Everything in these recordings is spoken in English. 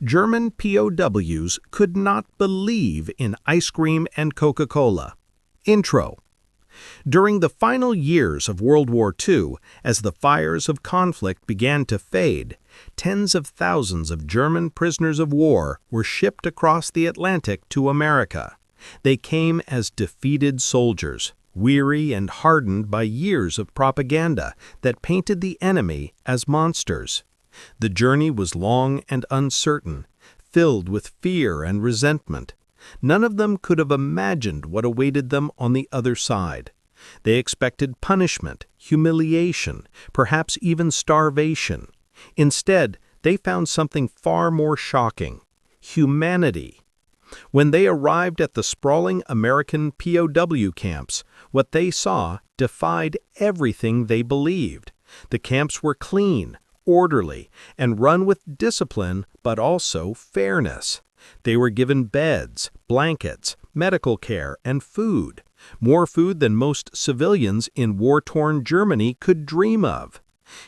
German POWs could not believe in ice cream and Coca-Cola. Intro. During the final years of World War II, as the fires of conflict began to fade, tens of thousands of German prisoners of war were shipped across the Atlantic to America. They came as defeated soldiers, weary and hardened by years of propaganda that painted the enemy as monsters. The journey was long and uncertain, filled with fear and resentment. None of them could have imagined what awaited them on the other side. They expected punishment, humiliation, perhaps even starvation. Instead, they found something far more shocking: humanity. When they arrived at the sprawling American POW camps, what they saw defied everything they believed. The camps were clean, orderly, and run with discipline but also fairness. They were given beds, blankets, medical care, and food. More food than most civilians in war-torn Germany could dream of.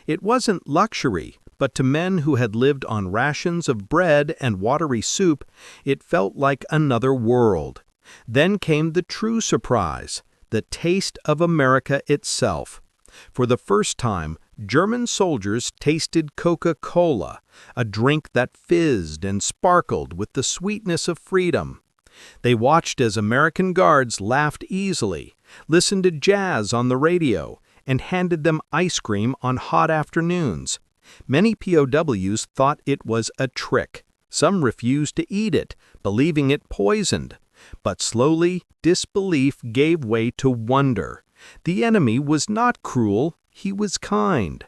It wasn't luxury, but to men who had lived on rations of bread and watery soup, it felt like another world. Then came the true surprise: the taste of America itself. For the first time, German soldiers tasted Coca-Cola, a drink that fizzed and sparkled with the sweetness of freedom. They watched as American guards laughed easily, listened to jazz on the radio, and handed them ice cream on hot afternoons. Many POWs thought it was a trick. Some refused to eat it, believing it poisoned. But slowly, disbelief gave way to wonder. The enemy was not cruel, he was kind.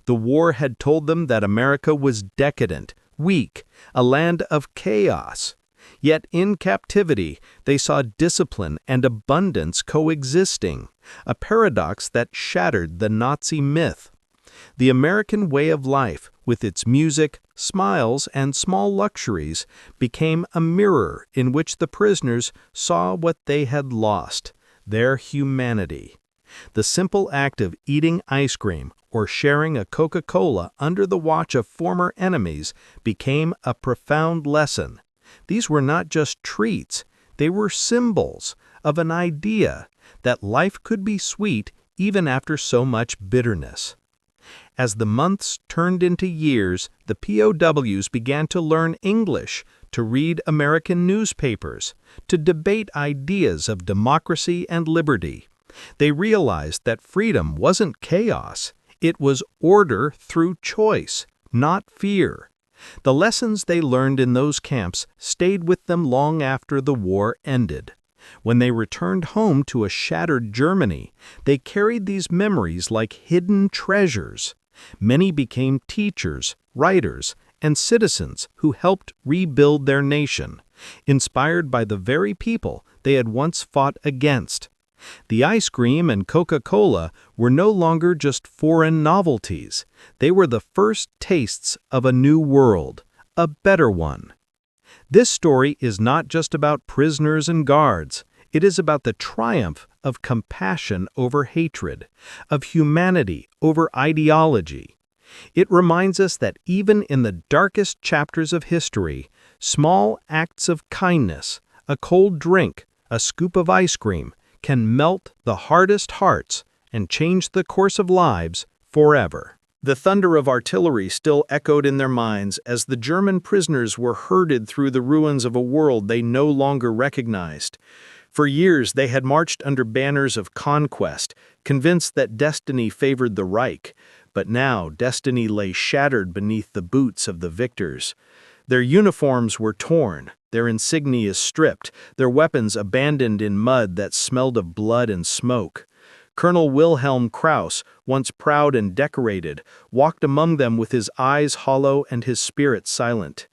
The war had told them that America was decadent, weak, a land of chaos. Yet in captivity, they saw discipline and abundance coexisting, a paradox that shattered the Nazi myth. The American way of life, with its music, smiles, and small luxuries, became a mirror in which the prisoners saw what they had lost: their humanity. The simple act of eating ice cream or sharing a Coca-Cola under the watch of former enemies became a profound lesson. These were not just treats, they were symbols of an idea that life could be sweet even after so much bitterness. As the months turned into years, the POWs began to learn English, to read American newspapers, to debate ideas of democracy and liberty. They realized that freedom wasn't chaos, it was order through choice, not fear. The lessons they learned in those camps stayed with them long after the war ended. When they returned home to a shattered Germany, they carried these memories like hidden treasures. Many became teachers, writers, and citizens who helped rebuild their nation, inspired by the very people they had once fought against. The ice cream and Coca-Cola were no longer just foreign novelties. They were the first tastes of a new world, a better one. This story is not just about prisoners and guards. It is about the triumph of compassion over hatred, of humanity over ideology. It reminds us that even in the darkest chapters of history, small acts of kindness, a cold drink, a scoop of ice cream, can melt the hardest hearts and change the course of lives forever. The thunder of artillery still echoed in their minds as the German prisoners were herded through the ruins of a world they no longer recognized. For years they had marched under banners of conquest, convinced that destiny favored the Reich, but now destiny lay shattered beneath the boots of the victors. Their uniforms were torn, their insignia stripped, their weapons abandoned in mud that smelled of blood and smoke. Colonel Wilhelm Krauss, once proud and decorated, walked among them with his eyes hollow and his spirit silent.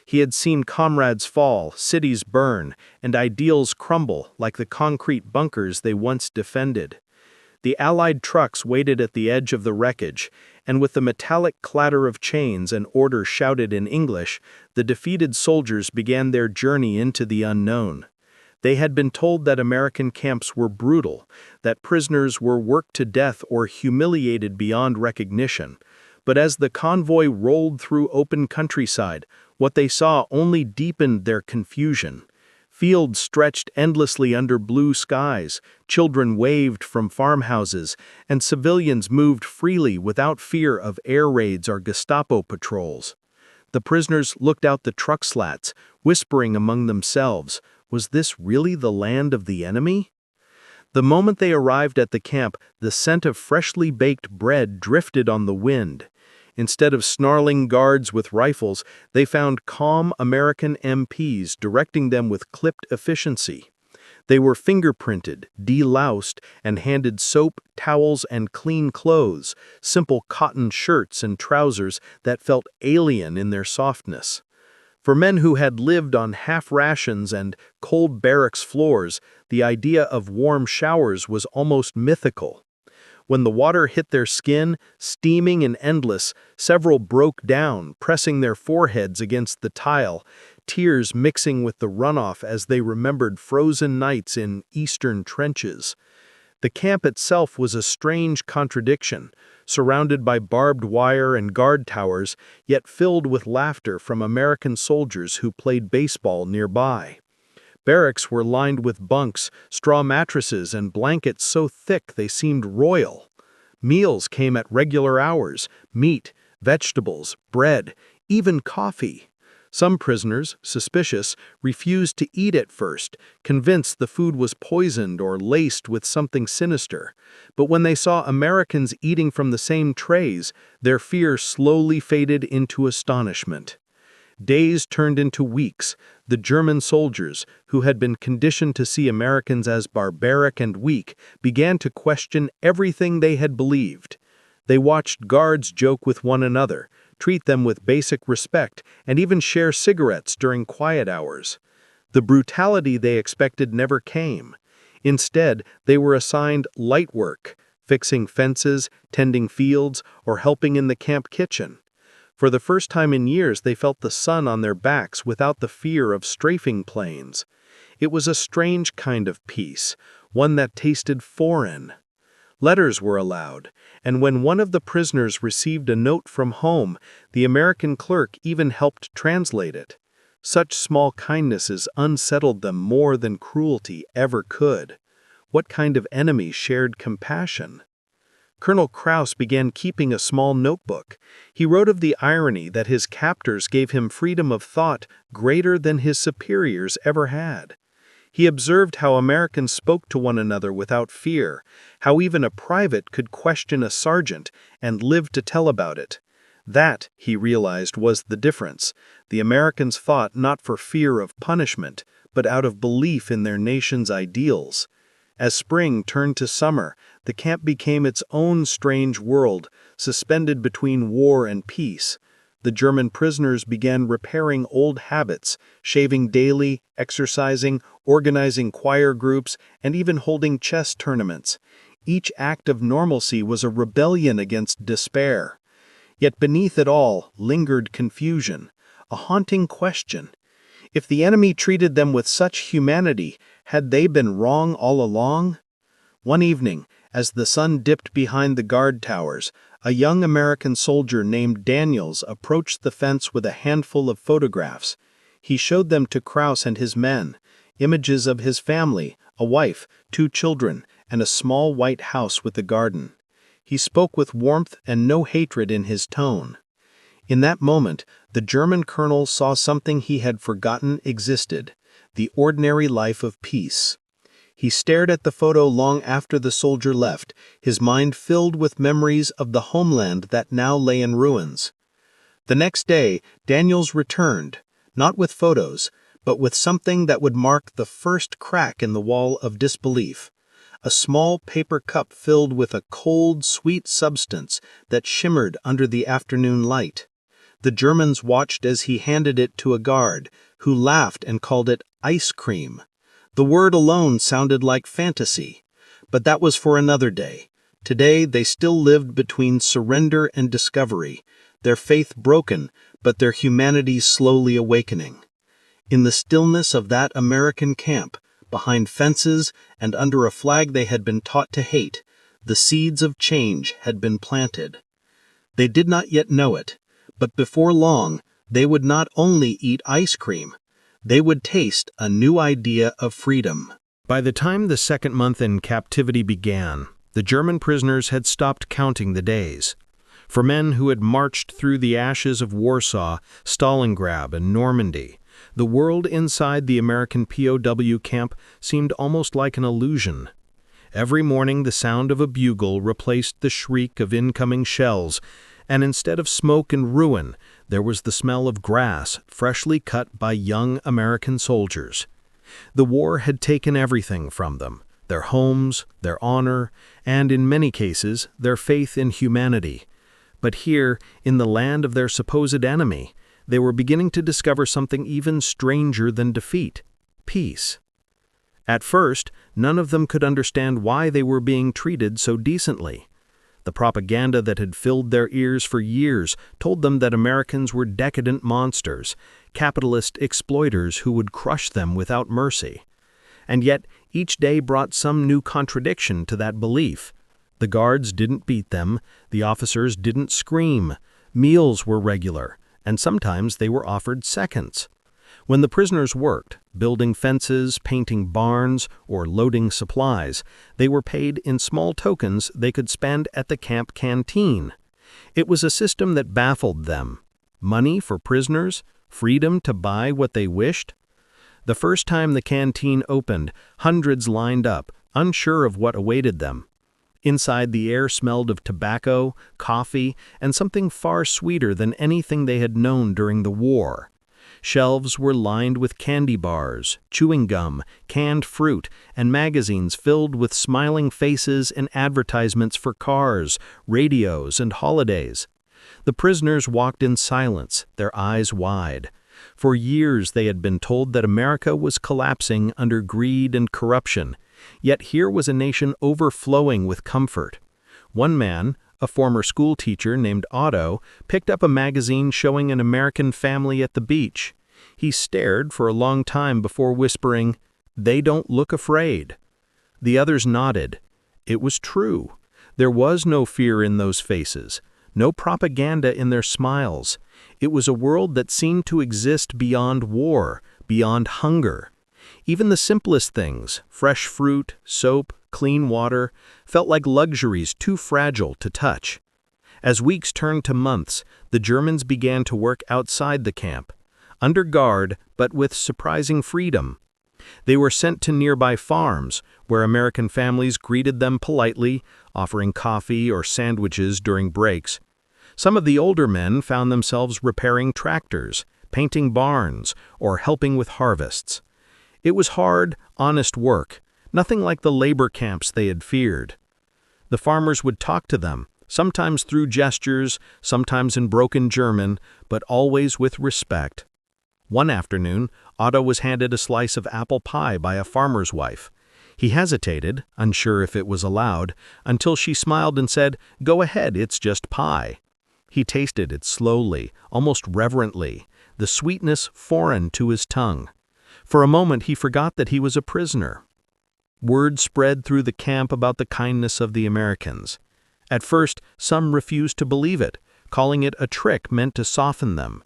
He had seen comrades fall, cities burn, and ideals crumble like the concrete bunkers they once defended. The Allied trucks waited at the edge of the wreckage, and with the metallic clatter of chains and orders shouted in English, the defeated soldiers began their journey into the unknown. They had been told that American camps were brutal, that prisoners were worked to death or humiliated beyond recognition. But as the convoy rolled through open countryside, what they saw only deepened their confusion. Fields stretched endlessly under blue skies, children waved from farmhouses, and civilians moved freely without fear of air raids or Gestapo patrols. The prisoners looked out the truck slats, whispering among themselves, was this really the land of the enemy? The moment they arrived at the camp, the scent of freshly baked bread drifted on the wind. Instead of snarling guards with rifles, they found calm American MPs directing them with clipped efficiency. They were fingerprinted, deloused, and handed soap, towels, and clean clothes, simple cotton shirts and trousers that felt alien in their softness. For men who had lived on half rations and cold barracks floors, the idea of warm showers was almost mythical. When the water hit their skin, steaming and endless, several broke down, pressing their foreheads against the tile, tears mixing with the runoff as they remembered frozen nights in eastern trenches. The camp itself was a strange contradiction, surrounded by barbed wire and guard towers, yet filled with laughter from American soldiers who played baseball nearby. Barracks were lined with bunks, straw mattresses, and blankets so thick they seemed royal. Meals came at regular hours: meat, vegetables, bread, even coffee. Some prisoners, suspicious, refused to eat at first, convinced the food was poisoned or laced with something sinister. But when they saw Americans eating from the same trays, their fear slowly faded into astonishment. Days turned into weeks. The German soldiers, who had been conditioned to see Americans as barbaric and weak, began to question everything they had believed. They watched guards joke with one another, treat them with basic respect, and even share cigarettes during quiet hours. The brutality they expected never came. Instead, they were assigned light work, fixing fences, tending fields, or helping in the camp kitchen. For the first time in years, they felt the sun on their backs without the fear of strafing planes. It was a strange kind of peace, one that tasted foreign. Letters were allowed, and when one of the prisoners received a note from home, the American clerk even helped translate it. Such small kindnesses unsettled them more than cruelty ever could. What kind of enemy shared compassion? Colonel Krauss began keeping a small notebook. He wrote of the irony that his captors gave him freedom of thought greater than his superiors ever had. He observed how Americans spoke to one another without fear, how even a private could question a sergeant and live to tell about it. That, he realized, was the difference. The Americans fought not for fear of punishment, but out of belief in their nation's ideals. As spring turned to summer, the camp became its own strange world, suspended between war and peace. The German prisoners began repairing old habits, shaving daily, exercising, organizing choir groups, and even holding chess tournaments. Each act of normalcy was a rebellion against despair. Yet beneath it all lingered confusion, a haunting question. If the enemy treated them with such humanity, had they been wrong all along? One evening, as the sun dipped behind the guard towers, a young American soldier named Daniels approached the fence with a handful of photographs. He showed them to Krauss and his men, images of his family, a wife, 2 children, and a small white house with a garden. He spoke with warmth and no hatred in his tone. In that moment, the German colonel saw something he had forgotten existed: the ordinary life of peace. He stared at the photo long after the soldier left, his mind filled with memories of the homeland that now lay in ruins. The next day, Daniels returned, not with photos, but with something that would mark the first crack in the wall of disbelief: a small paper cup filled with a cold, sweet substance that shimmered under the afternoon light. The Germans watched as he handed it to a guard, who laughed and called it ice cream. The word alone sounded like fantasy, but that was for another day. Today they still lived between surrender and discovery, their faith broken, but their humanity slowly awakening. In the stillness of that American camp, behind fences and under a flag they had been taught to hate, the seeds of change had been planted. They did not yet know it, but before long, they would not only eat ice cream, they would taste a new idea of freedom. By the time the second month in captivity began, the German prisoners had stopped counting the days. For men who had marched through the ashes of Warsaw, Stalingrad, and Normandy, the world inside the American POW camp seemed almost like an illusion. Every morning the sound of a bugle replaced the shriek of incoming shells, and instead of smoke and ruin, there was the smell of grass freshly cut by young American soldiers. The war had taken everything from them: their homes, their honor, and in many cases, their faith in humanity. But here, in the land of their supposed enemy, they were beginning to discover something even stranger than defeat: peace. At first, none of them could understand why they were being treated so decently. The propaganda that had filled their ears for years told them that Americans were decadent monsters, capitalist exploiters who would crush them without mercy. And yet, each day brought some new contradiction to that belief. The guards didn't beat them, the officers didn't scream, meals were regular, and sometimes they were offered seconds. When the prisoners worked, building fences, painting barns, or loading supplies, they were paid in small tokens they could spend at the camp canteen. It was a system that baffled them. Money for prisoners, freedom to buy what they wished. The first time the canteen opened, hundreds lined up, unsure of what awaited them. Inside, the air smelled of tobacco, coffee, and something far sweeter than anything they had known during the war. Shelves were lined with candy bars, chewing gum, canned fruit, and magazines filled with smiling faces and advertisements for cars, radios, and holidays. The prisoners walked in silence, their eyes wide. For years they had been told that America was collapsing under greed and corruption, yet here was a nation overflowing with comfort. One man, a former school teacher named Otto, picked up a magazine showing an American family at the beach. He stared for a long time before whispering, "They don't look afraid." The others nodded. It was true. There was no fear in those faces, no propaganda in their smiles. It was a world that seemed to exist beyond war, beyond hunger. Even the simplest things, fresh fruit, soap, clean water, felt like luxuries too fragile to touch. As weeks turned to months, the Germans began to work outside the camp, under guard but with surprising freedom. They were sent to nearby farms, where American families greeted them politely, offering coffee or sandwiches during breaks. Some of the older men found themselves repairing tractors, painting barns, or helping with harvests. It was hard, honest work, nothing like the labor camps they had feared. The farmers would talk to them, sometimes through gestures, sometimes in broken German, but always with respect. One afternoon, Otto was handed a slice of apple pie by a farmer's wife. He hesitated, unsure if it was allowed, until she smiled and said, "Go ahead, it's just pie." He tasted it slowly, almost reverently, the sweetness foreign to his tongue. For a moment he forgot that he was a prisoner. Word spread through the camp about the kindness of the Americans. At first, some refused to believe it, calling it a trick meant to soften them.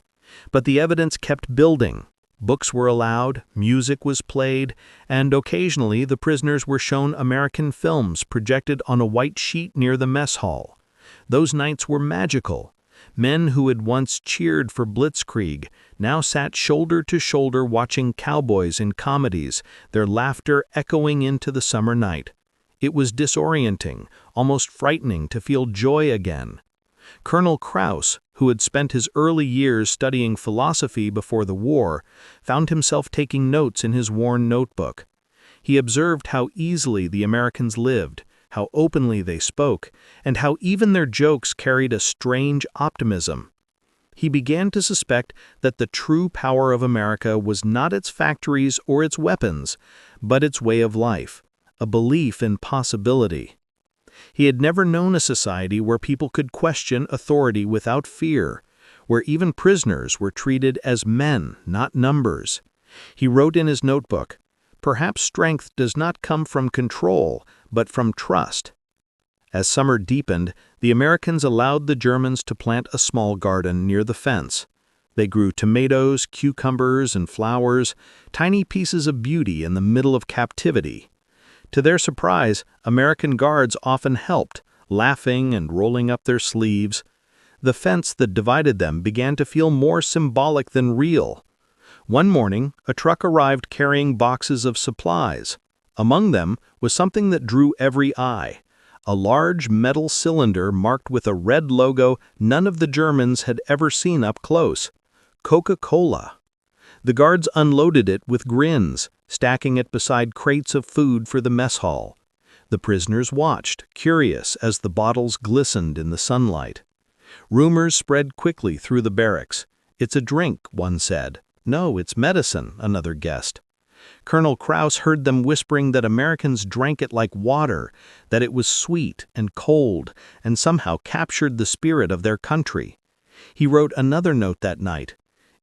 But the evidence kept building. Books were allowed, music was played, and occasionally the prisoners were shown American films projected on a white sheet near the mess hall. Those nights were magical. Men who had once cheered for Blitzkrieg now sat shoulder to shoulder watching cowboys in comedies, their laughter echoing into the summer night. It was disorienting, almost frightening to feel joy again. Colonel Krauss, who had spent his early years studying philosophy before the war, found himself taking notes in his worn notebook. He observed how easily the Americans lived, how openly they spoke, and how even their jokes carried a strange optimism. He began to suspect that the true power of America was not its factories or its weapons, but its way of life, a belief in possibility. He had never known a society where people could question authority without fear, where even prisoners were treated as men, not numbers. He wrote in his notebook, "Perhaps strength does not come from control, but from trust." As summer deepened, the Americans allowed the Germans to plant a small garden near the fence. They grew tomatoes, cucumbers, and flowers, tiny pieces of beauty in the middle of captivity. To their surprise, American guards often helped, laughing and rolling up their sleeves. The fence that divided them began to feel more symbolic than real. One morning, a truck arrived carrying boxes of supplies. Among them was something that drew every eye: a large metal cylinder marked with a red logo none of the Germans had ever seen up close: Coca-Cola. The guards unloaded it with grins, stacking it beside crates of food for the mess hall. The prisoners watched, curious, as the bottles glistened in the sunlight. Rumors spread quickly through the barracks. "It's a drink," one said. "No, it's medicine," another guessed. Colonel Krauss heard them whispering that Americans drank it like water, that it was sweet and cold, and somehow captured the spirit of their country. He wrote another note that night: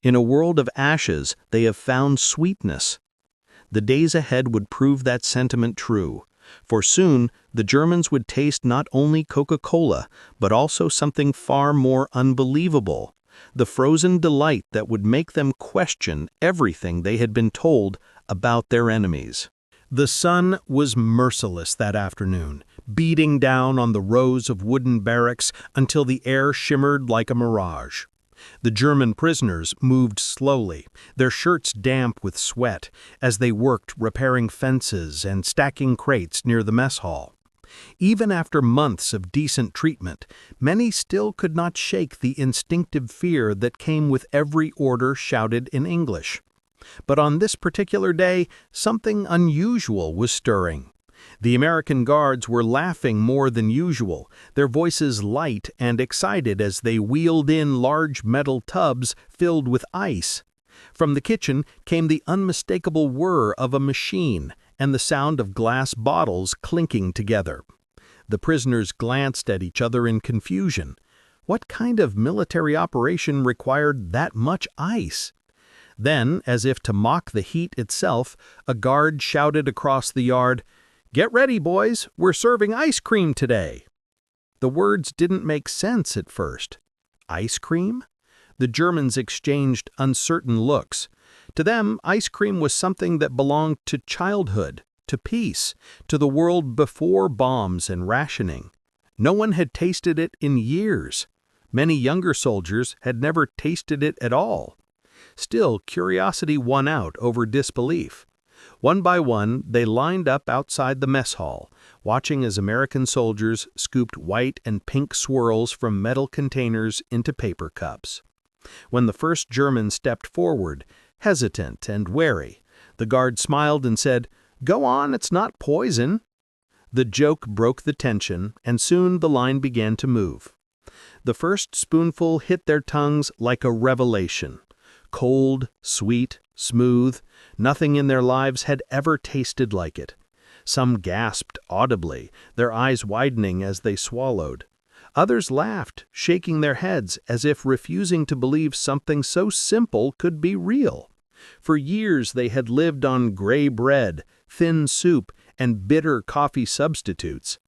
"In a world of ashes, they have found sweetness." The days ahead would prove that sentiment true, for soon the Germans would taste not only Coca-Cola, but also something far more unbelievable: the frozen delight that would make them question everything they had been told about their enemies. The sun was merciless that afternoon, beating down on the rows of wooden barracks until the air shimmered like a mirage. The German prisoners moved slowly, their shirts damp with sweat, as they worked repairing fences and stacking crates near the mess hall. Even after months of decent treatment, many still could not shake the instinctive fear that came with every order shouted in English. But on this particular day, something unusual was stirring. The American guards were laughing more than usual, their voices light and excited as they wheeled in large metal tubs filled with ice. From the kitchen came the unmistakable whir of a machine and the sound of glass bottles clinking together. The prisoners glanced at each other in confusion. What kind of military operation required that much ice? Then, as if to mock the heat itself, a guard shouted across the yard, "Get ready, boys, we're serving ice cream today." The words didn't make sense at first. Ice cream? The Germans exchanged uncertain looks. To them, ice cream was something that belonged to childhood, to peace, to the world before bombs and rationing. No one had tasted it in years. Many younger soldiers had never tasted it at all. Still, curiosity won out over disbelief. One by one, they lined up outside the mess hall, watching as American soldiers scooped white and pink swirls from metal containers into paper cups. When the first German stepped forward, hesitant and wary, the guard smiled and said, "Go on, it's not poison." The joke broke the tension, and soon the line began to move. The first spoonful hit their tongues like a revelation. Cold, sweet, smooth, nothing in their lives had ever tasted like it. Some gasped audibly, their eyes widening as they swallowed. Others laughed, shaking their heads as if refusing to believe something so simple could be real. For years they had lived on gray bread, thin soup, and bitter coffee substitutes.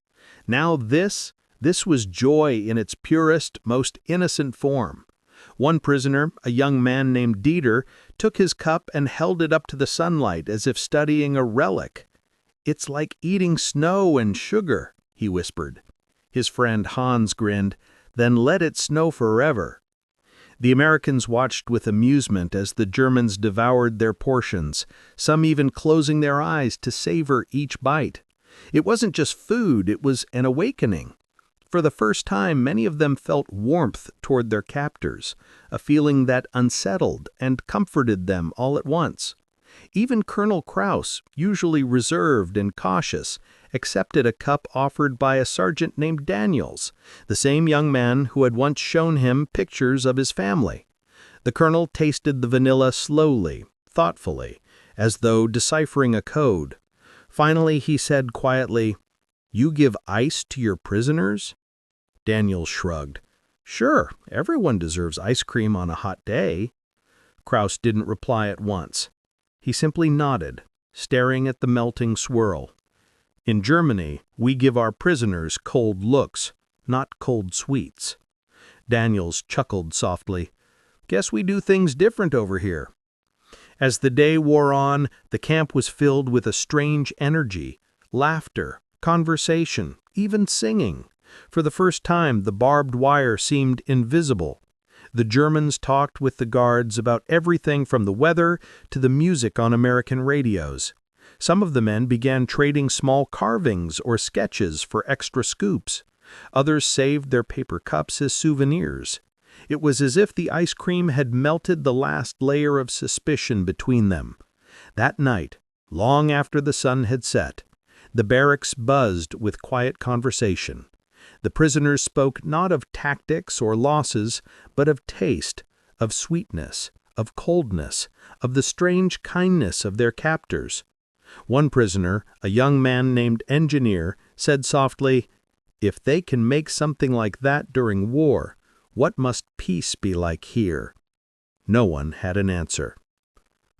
Now this was joy in its purest, most innocent form. One prisoner, a young man named Dieter, took his cup and held it up to the sunlight as if studying a relic. "It's like eating snow and sugar," he whispered. His friend Hans grinned, "Then let it snow forever." The Americans watched with amusement as the Germans devoured their portions, some even closing their eyes to savor each bite. It wasn't just food, it was an awakening. For the first time, many of them felt warmth toward their captors, a feeling that unsettled and comforted them all at once. Even Colonel Krauss, usually reserved and cautious, accepted a cup offered by a sergeant named Daniels, the same young man who had once shown him pictures of his family. The colonel tasted the vanilla slowly, thoughtfully, as though deciphering a code. Finally, he said quietly, "You give ice to your prisoners?" Daniels shrugged. "Sure, everyone deserves ice cream on a hot day." Krauss didn't reply at once. He simply nodded, staring at the melting swirl. In Germany, we give our prisoners cold looks, not cold sweets. Daniels chuckled softly. Guess we do things different over here. As the day wore on, the camp was filled with a strange energy, laughter, conversation, even singing. For the first time, the barbed wire seemed invisible. The Germans talked with the guards about everything from the weather to the music on American radios. Some of the men began trading small carvings or sketches for extra scoops. Others saved their paper cups as souvenirs. It was as if the ice cream had melted the last layer of suspicion between them. That night, long after the sun had set, the barracks buzzed with quiet conversation. The prisoners spoke not of tactics or losses, but of taste, of sweetness, of coldness, of the strange kindness of their captors. One prisoner, a young man named Engineer, said softly, "If they can make something like that during war, what must peace be like here?" No one had an answer.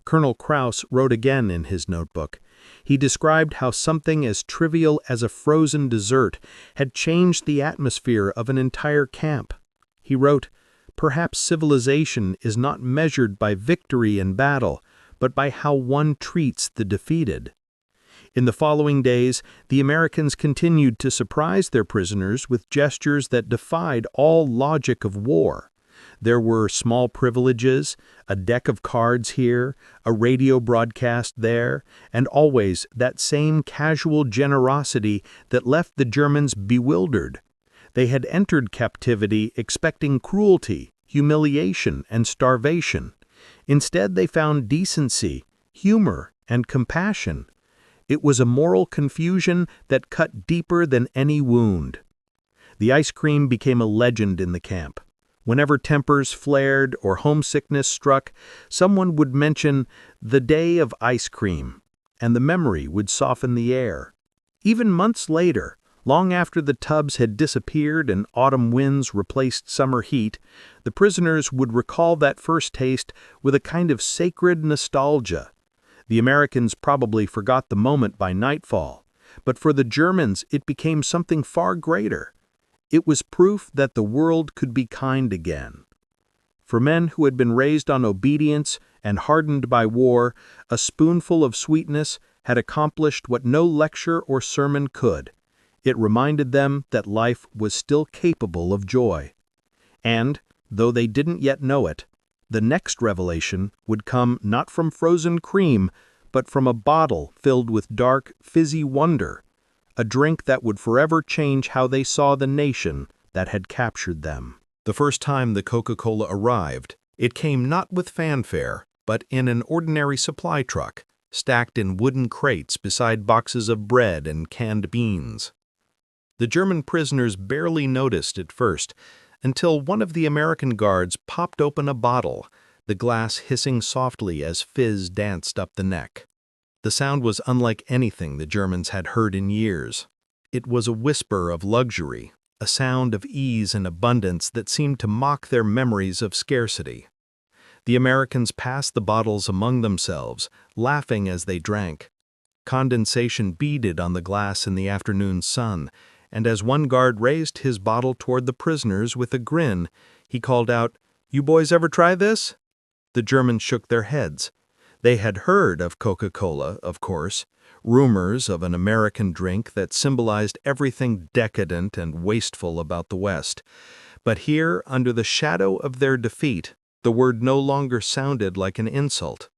Colonel Krauss wrote again in his notebook. He described how something as trivial as a frozen dessert had changed the atmosphere of an entire camp. He wrote, "Perhaps civilization is not measured by victory in battle, but by how one treats the defeated." In the following days, the Americans continued to surprise their prisoners with gestures that defied all logic of war. There were small privileges, a deck of cards here, a radio broadcast there, and always that same casual generosity that left the Germans bewildered. They had entered captivity expecting cruelty, humiliation, and starvation. Instead, they found decency, humor, and compassion. It was a moral confusion that cut deeper than any wound. The ice cream became a legend in the camp. Whenever tempers flared or homesickness struck, someone would mention the day of ice cream, and the memory would soften the air. Even months later, long after the tubs had disappeared and autumn winds replaced summer heat, the prisoners would recall that first taste with a kind of sacred nostalgia. The Americans probably forgot the moment by nightfall, but for the Germans it became something far greater. It was proof that the world could be kind again. For men who had been raised on obedience and hardened by war, a spoonful of sweetness had accomplished what no lecture or sermon could. It reminded them that life was still capable of joy. And, though they didn't yet know it, the next revelation would come not from frozen cream, but from a bottle filled with dark, fizzy wonder, a drink that would forever change how they saw the nation that had captured them. The first time the Coca-Cola arrived, it came not with fanfare, but in an ordinary supply truck, stacked in wooden crates beside boxes of bread and canned beans. The German prisoners barely noticed at first, until one of the American guards popped open a bottle, the glass hissing softly as fizz danced up the neck. The sound was unlike anything the Germans had heard in years. It was a whisper of luxury, a sound of ease and abundance that seemed to mock their memories of scarcity. The Americans passed the bottles among themselves, laughing as they drank. Condensation beaded on the glass in the afternoon sun, and as one guard raised his bottle toward the prisoners with a grin, he called out, "You boys ever try this?" The Germans shook their heads. They had heard of Coca-Cola, of course, rumors of an American drink that symbolized everything decadent and wasteful about the West. But here, under the shadow of their defeat, the word no longer sounded like an insult.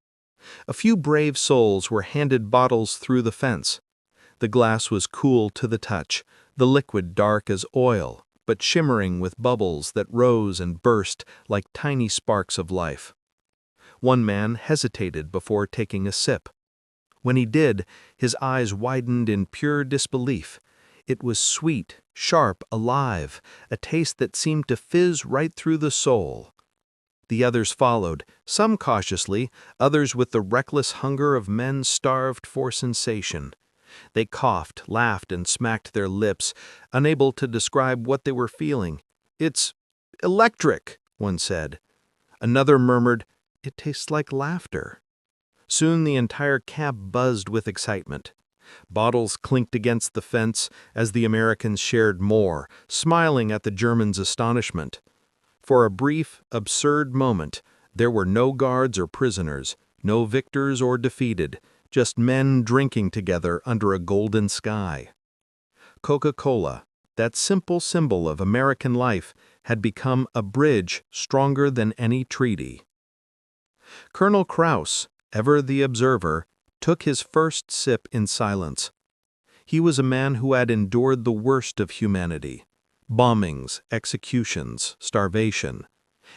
A few brave souls were handed bottles through the fence. The glass was cool to the touch, the liquid dark as oil, but shimmering with bubbles that rose and burst like tiny sparks of life. One man hesitated before taking a sip. When he did, his eyes widened in pure disbelief. It was sweet, sharp, alive, a taste that seemed to fizz right through the soul. The others followed, some cautiously, others with the reckless hunger of men starved for sensation. They coughed, laughed, and smacked their lips, unable to describe what they were feeling. "It's electric," one said. Another murmured, "It tastes like laughter." Soon the entire camp buzzed with excitement. Bottles clinked against the fence as the Americans shared more, smiling at the Germans' astonishment. For a brief, absurd moment, there were no guards or prisoners, no victors or defeated, just men drinking together under a golden sky. Coca-Cola, that simple symbol of American life, had become a bridge stronger than any treaty. Colonel Krauss, ever the observer, took his first sip in silence. He was a man who had endured the worst of humanity: bombings, executions, starvation.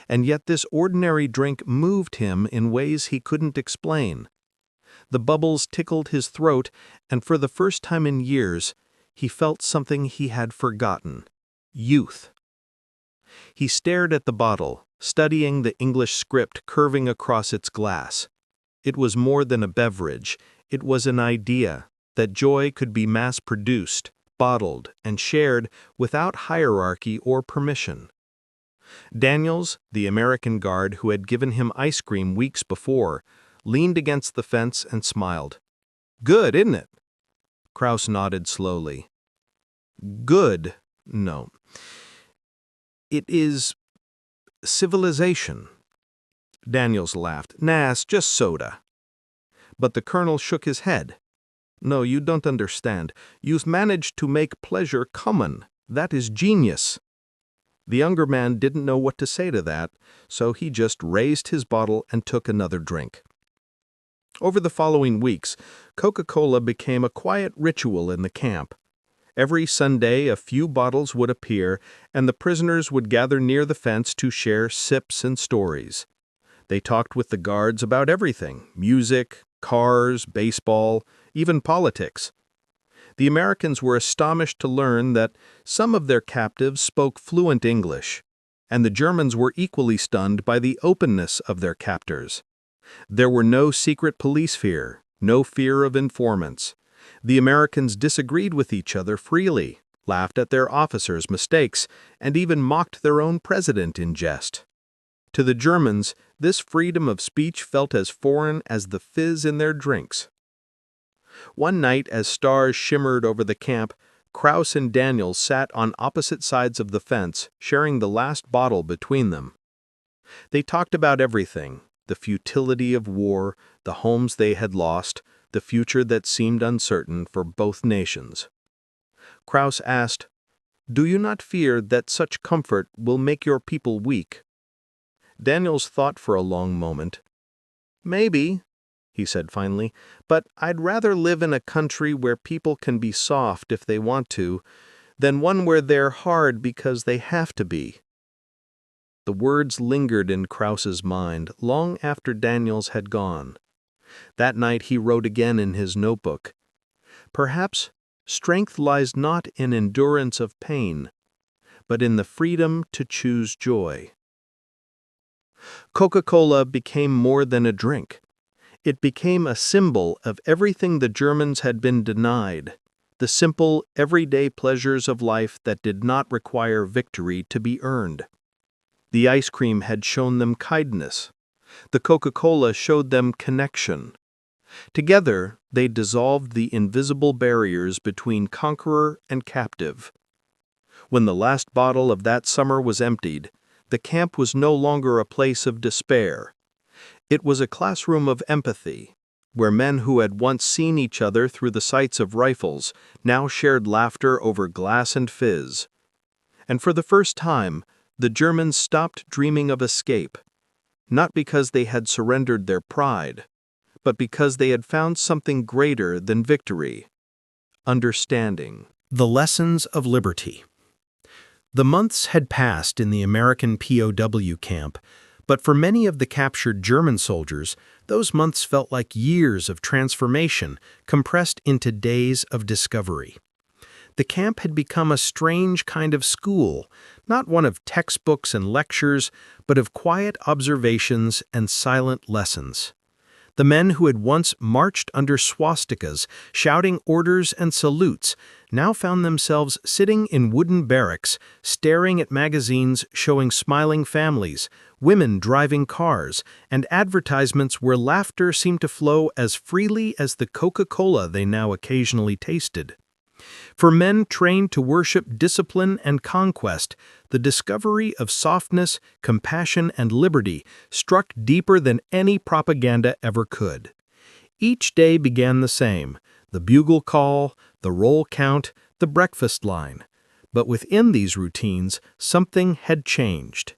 And yet this ordinary drink moved him in ways he couldn't explain. The bubbles tickled his throat, and for the first time in years, he felt something he had forgotten: youth. He stared at the bottle, studying the English script curving across its glass. It was more than a beverage, it was an idea that joy could be mass-produced, bottled, and shared without hierarchy or permission. Daniels, the American guard who had given him ice cream weeks before, leaned against the fence and smiled. "Good, isn't it?" Krauss nodded slowly. "Good, no. It is civilization." Daniels laughed. "Nah, it's just soda." But the colonel shook his head. "No, you don't understand. You've managed to make pleasure common. That is genius." The younger man didn't know what to say to that, so he just raised his bottle and took another drink. Over the following weeks, Coca-Cola became a quiet ritual in the camp. Every Sunday, a few bottles would appear, and the prisoners would gather near the fence to share sips and stories. They talked with the guards about everything: music, cars, baseball, even politics. The Americans were astonished to learn that some of their captives spoke fluent English, and the Germans were equally stunned by the openness of their captors. There were no secret police fear, no fear of informants. The Americans disagreed with each other freely, laughed at their officers' mistakes, and even mocked their own president in jest. To the Germans, this freedom of speech felt as foreign as the fizz in their drinks. One night, as stars shimmered over the camp, Krauss and Daniels sat on opposite sides of the fence, sharing the last bottle between them. They talked about everything: the futility of war, the homes they had lost, the future that seemed uncertain for both nations. Krauss asked, "Do you not fear that such comfort will make your people weak?" Daniels thought for a long moment. "Maybe," he said finally, "but I'd rather live in a country where people can be soft if they want to, than one where they're hard because they have to be." The words lingered in Krauss's mind long after Daniels had gone. That night he wrote again in his notebook, "Perhaps strength lies not in endurance of pain, but in the freedom to choose joy." Coca-Cola became more than a drink. It became a symbol of everything the Germans had been denied: the simple, everyday pleasures of life that did not require victory to be earned. The ice cream had shown them kindness. The Coca-Cola showed them connection. Together, they dissolved the invisible barriers between conqueror and captive. When the last bottle of that summer was emptied, the camp was no longer a place of despair. It was a classroom of empathy, where men who had once seen each other through the sights of rifles now shared laughter over glass and fizz. And for the first time, the Germans stopped dreaming of escape, not because they had surrendered their pride, but because they had found something greater than victory: understanding. The lessons of liberty. The months had passed in the American POW camp, but for many of the captured German soldiers, those months felt like years of transformation compressed into days of discovery. The camp had become a strange kind of school, not one of textbooks and lectures, but of quiet observations and silent lessons. The men who had once marched under swastikas, shouting orders and salutes, now found themselves sitting in wooden barracks, staring at magazines showing smiling families, women driving cars, and advertisements where laughter seemed to flow as freely as the Coca-Cola they now occasionally tasted. For men trained to worship discipline and conquest, the discovery of softness, compassion, and liberty struck deeper than any propaganda ever could. Each day began the same: the bugle call, the roll count, the breakfast line. But within these routines, something had changed.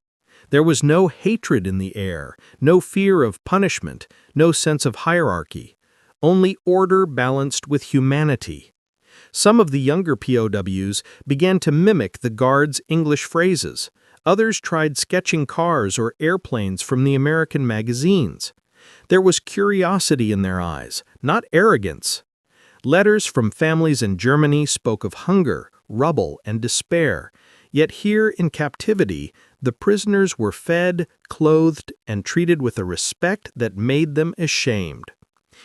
There was no hatred in the air, no fear of punishment, no sense of hierarchy, only order balanced with humanity. Some of the younger POWs began to mimic the guards' English phrases. Others tried sketching cars or airplanes from the American magazines. There was curiosity in their eyes, not arrogance. Letters from families in Germany spoke of hunger, rubble, and despair. Yet here in captivity, the prisoners were fed, clothed, and treated with a respect that made them ashamed.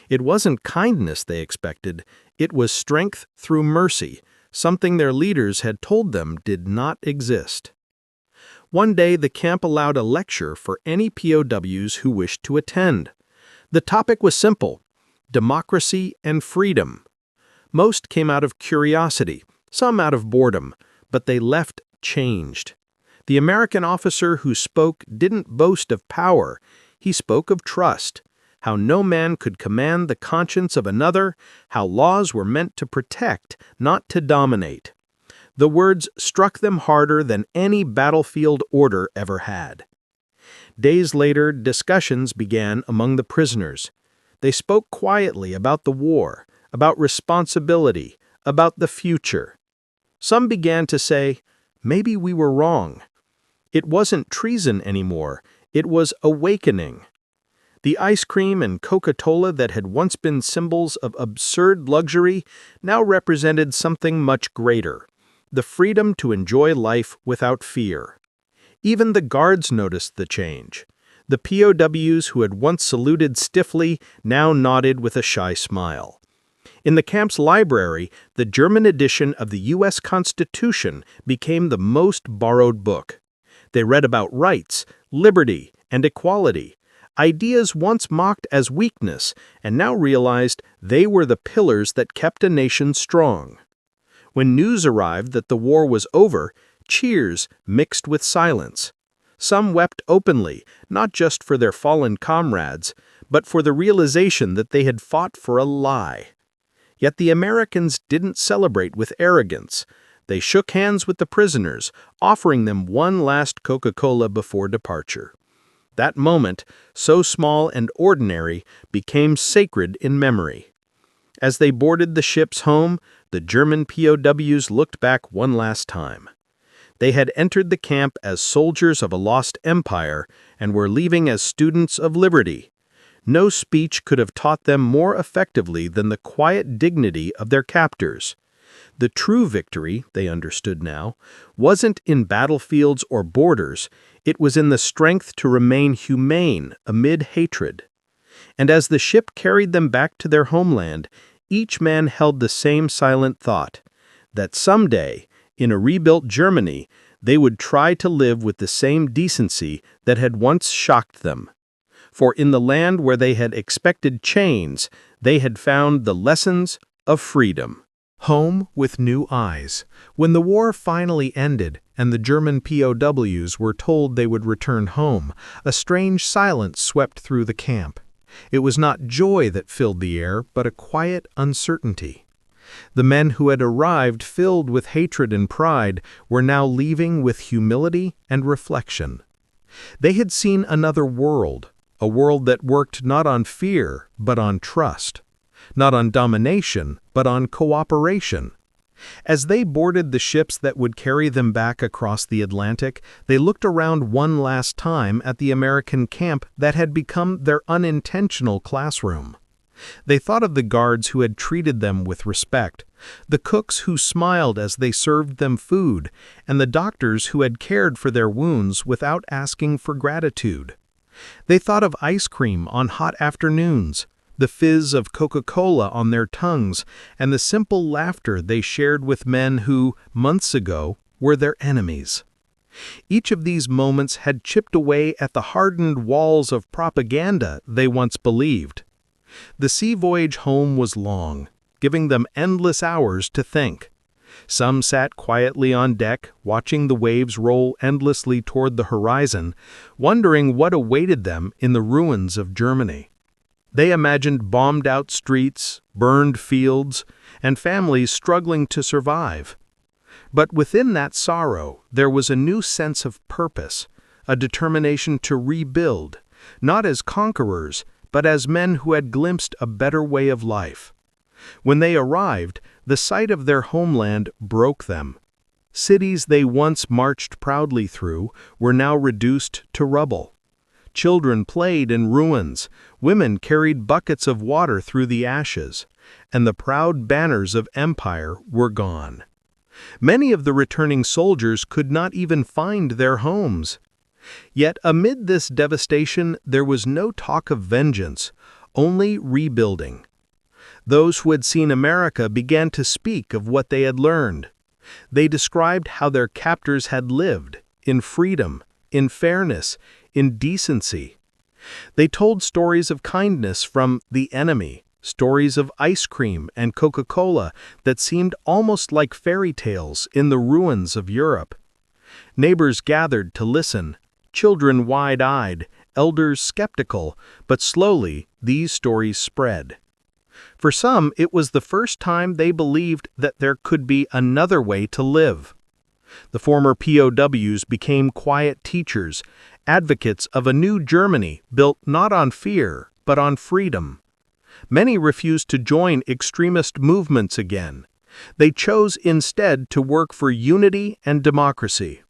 It wasn't kindness they expected, it was strength through mercy, something their leaders had told them did not exist. One day the camp allowed a lecture for any POWs who wished to attend. The topic was simple: democracy and freedom. Most came out of curiosity, some out of boredom, but they left changed. The American officer who spoke didn't boast of power, he spoke of trust, how no man could command the conscience of another, how laws were meant to protect, not to dominate. The words struck them harder than any battlefield order ever had. Days later, discussions began among the prisoners. They spoke quietly about the war, about responsibility, about the future. Some began to say, maybe we were wrong. It wasn't treason anymore, it was awakening. The ice cream and Coca-Cola that had once been symbols of absurd luxury now represented something much greater: the freedom to enjoy life without fear. Even the guards noticed the change. The POWs who had once saluted stiffly now nodded with a shy smile. In the camp's library, the German edition of the U.S. Constitution became the most borrowed book. They read about rights, liberty, and equality, ideas once mocked as weakness and now realized they were the pillars that kept a nation strong. When news arrived that the war was over, cheers mixed with silence. Some wept openly, not just for their fallen comrades, but for the realization that they had fought for a lie. Yet the Americans didn't celebrate with arrogance. They shook hands with the prisoners, offering them one last Coca-Cola before departure. That moment, so small and ordinary, became sacred in memory. As they boarded the ships home, the German POWs looked back one last time. They had entered the camp as soldiers of a lost empire and were leaving as students of liberty. No speech could have taught them more effectively than the quiet dignity of their captors. The true victory, they understood now, wasn't in battlefields or borders, it was in the strength to remain humane amid hatred. And as the ship carried them back to their homeland, each man held the same silent thought, that someday, in a rebuilt Germany, they would try to live with the same decency that had once shocked them. For in the land where they had expected chains, they had found the lessons of freedom. Home with new eyes. When the war finally ended and the German POWs were told they would return home, a strange silence swept through the camp. It was not joy that filled the air, but a quiet uncertainty. The men who had arrived filled with hatred and pride were now leaving with humility and reflection. They had seen another world, a world that worked not on fear, but on trust, not on domination, but on cooperation. As they boarded the ships that would carry them back across the Atlantic, they looked around one last time at the American camp that had become their unintentional classroom. They thought of the guards who had treated them with respect, the cooks who smiled as they served them food, and the doctors who had cared for their wounds without asking for gratitude. They thought of ice cream on hot afternoons, the fizz of Coca-Cola on their tongues, and the simple laughter they shared with men who, months ago, were their enemies. Each of these moments had chipped away at the hardened walls of propaganda they once believed. The sea voyage home was long, giving them endless hours to think. Some sat quietly on deck, watching the waves roll endlessly toward the horizon, wondering what awaited them in the ruins of Germany. They imagined bombed-out streets, burned fields, and families struggling to survive. But within that sorrow, there was a new sense of purpose, a determination to rebuild, not as conquerors, but as men who had glimpsed a better way of life. When they arrived, the sight of their homeland broke them. Cities they once marched proudly through were now reduced to rubble. Children played in ruins, women carried buckets of water through the ashes, and the proud banners of empire were gone. Many of the returning soldiers could not even find their homes. Yet amid this devastation there was no talk of vengeance, only rebuilding. Those who had seen America began to speak of what they had learned. They described how their captors had lived, in freedom, in fairness, in decency. They told stories of kindness from the enemy, stories of ice cream and Coca-Cola that seemed almost like fairy tales in the ruins of Europe. Neighbors gathered to listen, children wide-eyed, elders skeptical, but slowly these stories spread. For some, it was the first time they believed that there could be another way to live. The former POWs became quiet teachers, advocates of a new Germany built not on fear, but on freedom. Many refused to join extremist movements again. They chose instead to work for unity and democracy.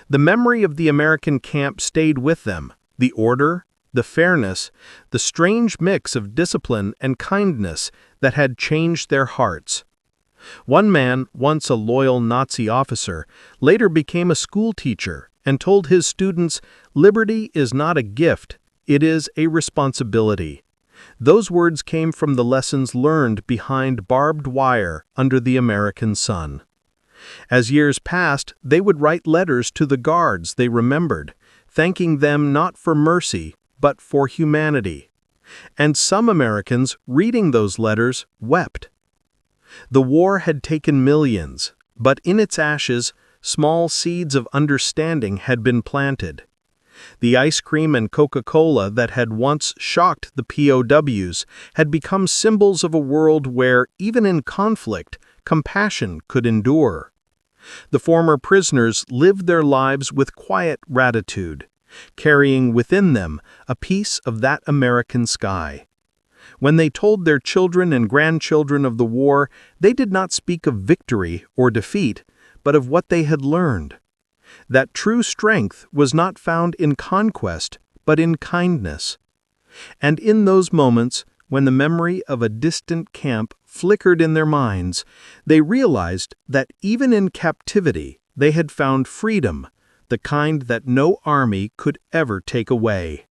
The memory of the American camp stayed with them, the order, the fairness, the strange mix of discipline and kindness that had changed their hearts. One man, once a loyal Nazi officer, later became a school teacher and told his students, "Liberty is not a gift, it is a responsibility." Those words came from the lessons learned behind barbed wire under the American sun. As years passed, they would write letters to the guards they remembered, thanking them not for mercy, but for humanity. And some Americans, reading those letters, wept. The war had taken millions, but in its ashes, small seeds of understanding had been planted. The ice cream and Coca-Cola that had once shocked the POWs had become symbols of a world where, even in conflict, compassion could endure. The former prisoners lived their lives with quiet gratitude, carrying within them a piece of that American sky. When they told their children and grandchildren of the war, they did not speak of victory or defeat, but of what they had learned. That true strength was not found in conquest, but in kindness. And in those moments, when the memory of a distant camp flickered in their minds, they realized that even in captivity they had found freedom, the kind that no army could ever take away.